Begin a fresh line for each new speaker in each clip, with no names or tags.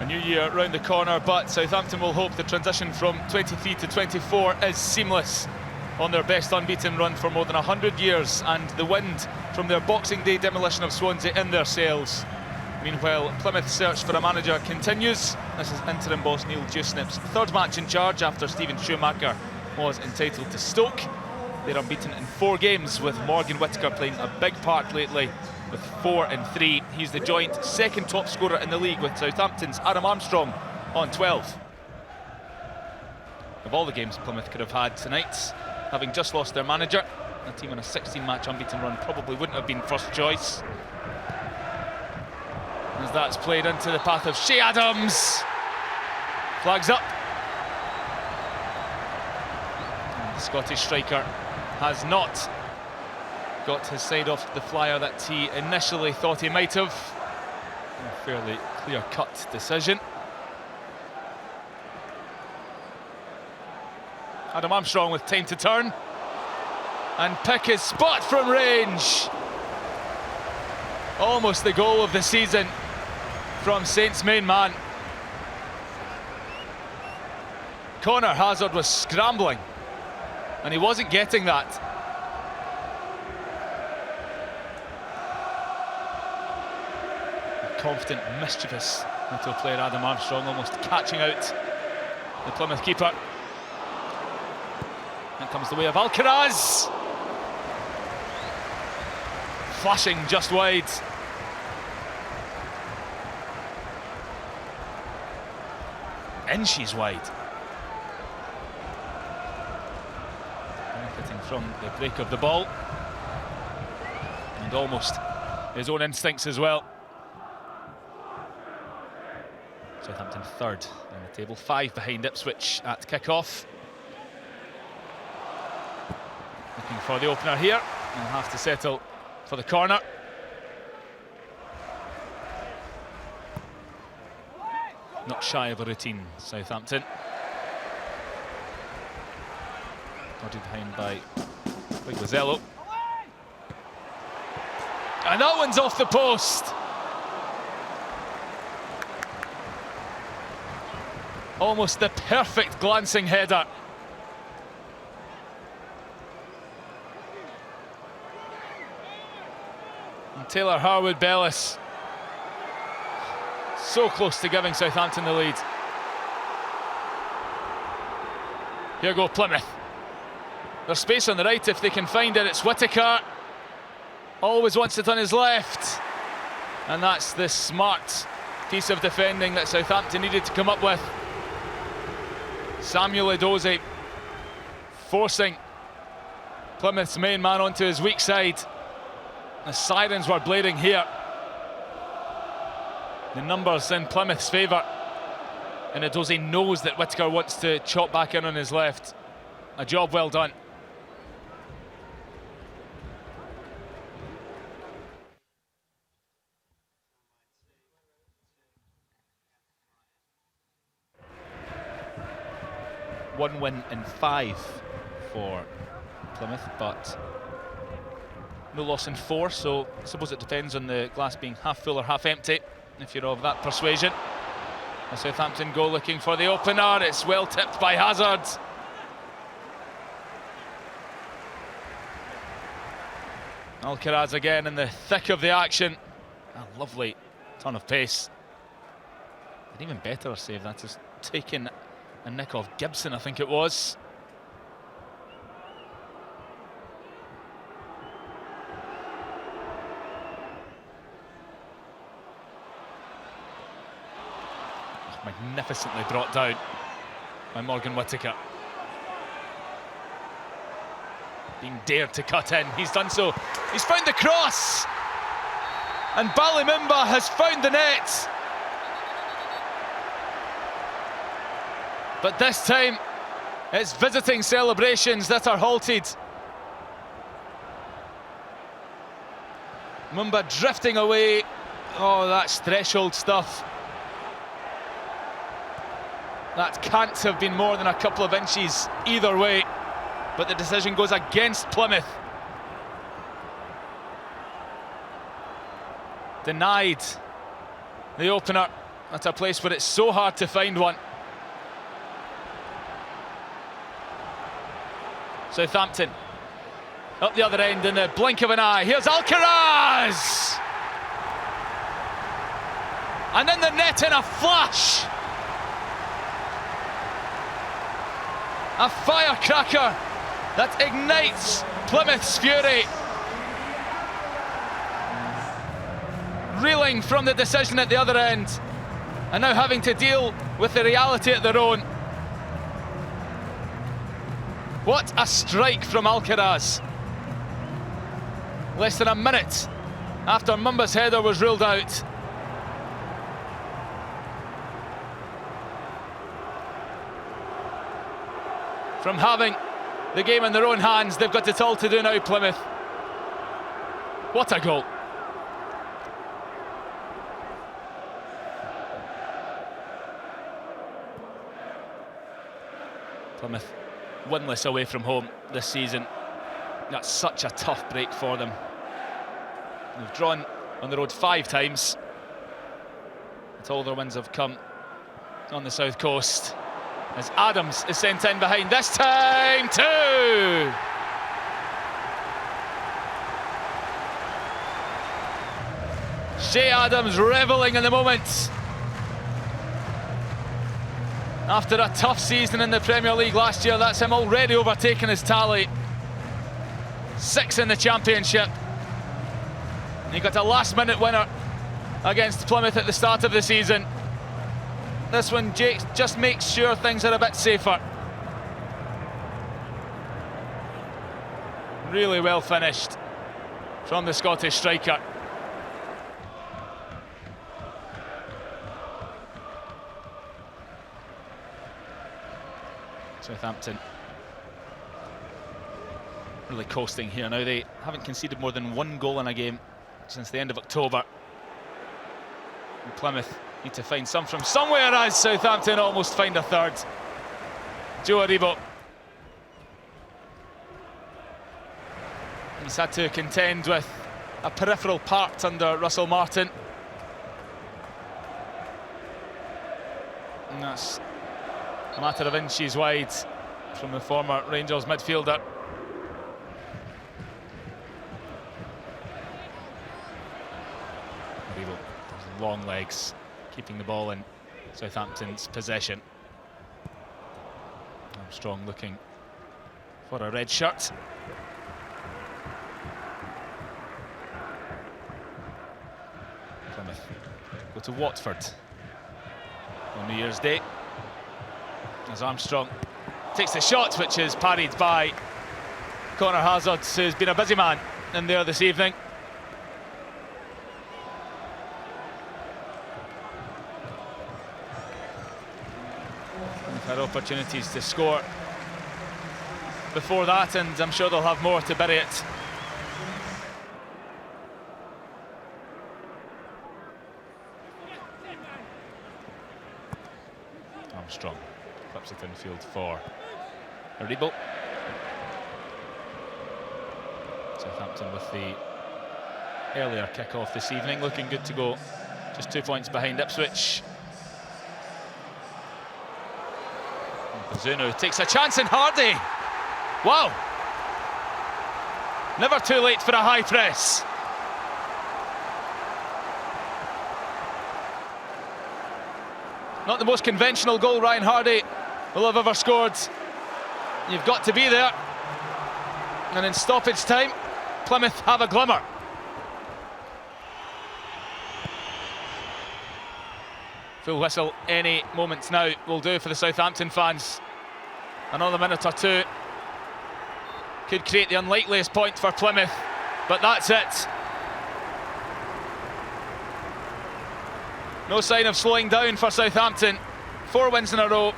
A new year round the corner, but Southampton will hope the transition from 23 to 24 is seamless on their best unbeaten run for more than 100 years, and the wind from their Boxing Day demolition of Swansea in their sails. Meanwhile, Plymouth's search for a manager continues. This is interim boss Neil Dewsnip's third match in charge after Stephen Schumacher was entitled to Stoke. They're unbeaten in 4 games, with Morgan Whittaker playing a big part lately with 4 in 3. He's the joint second top scorer in the league with Southampton's Adam Armstrong on 12. Of all the games Plymouth could have had tonight, having just lost their manager, a team on a 16-match unbeaten run probably wouldn't have been first choice. As that's played into the path of Shea Adams. Flags up. And the Scottish striker has not got his side off the flyer that he initially thought he might have. A fairly clear-cut decision. Adam Armstrong with time to turn and pick his spot from range. Almost the goal of the season from Saints' main man. Connor Hazard was scrambling and he wasn't getting that. Confident, mischievous little player Adam Armstrong, almost catching out the Plymouth keeper. That comes the way of Alcaraz. Flashing just wide. Inches wide. Benefiting from the break of the ball. And almost his own instincts as well. Southampton third in the table, 5 behind Ipswich at kick-off. Looking for the opener here, and will have to settle for the corner. Not shy of a routine, Southampton. Dodged behind by Guizzello. And that one's off the post. Almost the perfect glancing header. And Taylor Harwood-Bellis so close to giving Southampton the lead. Here go Plymouth. There's space on the right if they can find it. It's Whittaker. Always wants it on his left. And that's the smart piece of defending that Southampton needed to come up with. Samuel Edozie forcing Plymouth's main man onto his weak side. The sirens were blaring here. The numbers in Plymouth's favour. And Edozie knows that Whittaker wants to chop back in on his left. A job well done. One win in 5 for Plymouth, but no loss in 4, so I suppose it depends on the glass being half full or half empty, if you're of that persuasion. A Southampton goal looking for the opener. It's well tipped by Hazard. Alcaraz again in the thick of the action. A lovely turn of pace. An even better save, that is taken a nick off Gibson, I think it was. Magnificently brought down by Morgan Whittaker. Being dared to cut in, he's done so. He's found the cross, and Ballymimba has found the net. But this time, it's visiting celebrations that are halted. Mumba drifting away. Oh, that's threshold stuff. That can't have been more than a couple of inches either way. But the decision goes against Plymouth. Denied the opener at a place where it's so hard to find one. Southampton up the other end in the blink of an eye. Here's Alcaraz! And in the net in a flash. A firecracker that ignites Plymouth's fury. Reeling from the decision at the other end, and now having to deal with the reality at their own. What a strike from Alcaraz. Less than a minute after Mumba's header was ruled out. From having the game in their own hands, they've got it all to do now, Plymouth. What a goal. Plymouth winless away from home this season. That's such a tough break for them. They've drawn on the road 5 times, but all their wins have come on the south coast. As Adams is sent in behind, this time too! Shea Adams revelling in the moment. After a tough season in the Premier League last year, that's him already overtaking his tally. 6 in the Championship. He got a last-minute winner against Plymouth at the start of the season. This one, Jake, just makes sure things are a bit safer. Really well finished from the Scottish striker. Southampton really coasting here now. They haven't conceded more than 1 goal in a game since the end of October. And Plymouth need to find some from somewhere as Southampton almost find a third. Joe Aribo. He's had to contend with a peripheral part under Russell Martin. And that's a matter of inches wide from the former Rangers midfielder. Long legs, keeping the ball in Southampton's possession. Armstrong looking for a red shirt. Plymouth go to Watford on New Year's Day. As Armstrong takes the shot, which is parried by Connor Hazard, who's been a busy man in there this evening. Had opportunities to score before that, and I'm sure they'll have more to bury it. Armstrong clips it infield for Aribo. Southampton with the earlier kick-off this evening, looking good to go. Just 2 points behind Ipswich. Zuno takes a chance in Hardy. Wow. Never too late for a high press. Not the most conventional goal Ryan Hardy will have ever scored. You've got to be there. And in stoppage time, Plymouth have a glimmer. Full whistle any moment now will do for the Southampton fans. Another minute or two could create the unlikeliest point for Plymouth, but that's it. No sign of slowing down for Southampton. 4 wins in a row,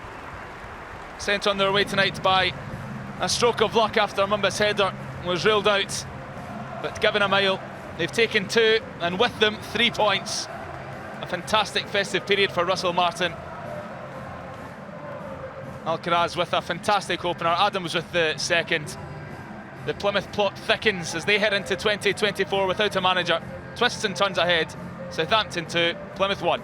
sent on their way tonight by a stroke of luck after Mumba's header was ruled out. But given a mile, they've taken 2, and with them 3 points. A fantastic festive period for Russell Martin. Alcaraz with a fantastic opener, Adams with the second. The Plymouth plot thickens as they head into 2024 without a manager. Twists and turns ahead. Southampton 2, Plymouth 1.